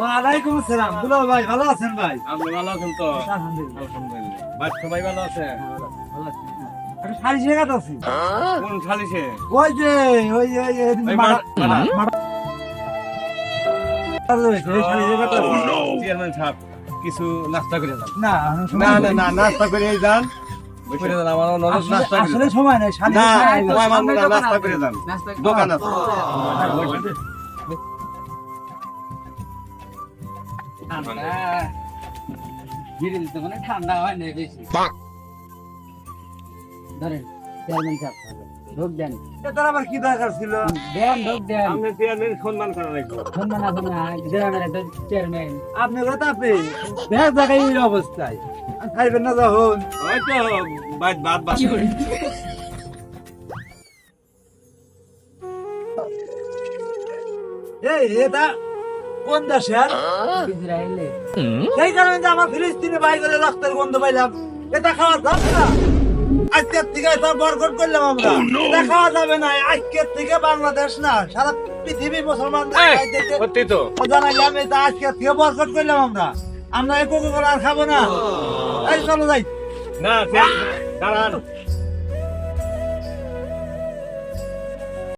ওয়ালাইকুম আসসালাম। দুলাল ভাই ভালো আছেন ভাই? আপনি ভালো আছেন তো? আলহামদুলিল্লাহ। ভাই সবাই ভালো আছে? ভালো আছি। একটা শাড়ি শেখাতে আছি। কোন সালিশে? ওই যে ওই চেয়ারম্যান সাহেব কিছু নাস্তা করে যান। না না নাস্তা করে যান। করে যান আমার নাস্তা করে আসলে সময় নাই শাড়ি না সময় মানবো না, নাস্তা করে যান। দোকান আছে। ঠান্ডা হয় না বেশি ধরেন চেয়ারম্যান সাহেব ঢোক দেন তার আবার কি দরকার ছিল? দেন ঢোক দেন আপনি চেয়ারম্যান সম্মান করা লাগবে। সম্মান আছে না গ্রামের একটা চেয়ারম্যান আপনি কথা আপনি ব্যাগ জায়গায় এই অবস্থায় খাইবেন না যখন হয়তো বাদ এই এটা কোন দেশের? ইসরায়েলে সেই কারণে যে আমার ফিলিস্তিনে ভাই বলে রক্তের গন্ধ পাইলাম। এটা খাওয়া যাবে না। আজকের থেকে এটা বরকট করলাম আমরা। এটা খাওয়া যাবে না। আজকের থেকে বাংলাদেশ না সারা পৃথিবী মুসলমানদের খাইতেছে। সত্যি তো। জানাইলাম এটা আজকের থেকে বরকট করলাম আমরা। আমরা এই কোকো কোলা আর খাবো না। এই চলো যাই। না দাঁড়ান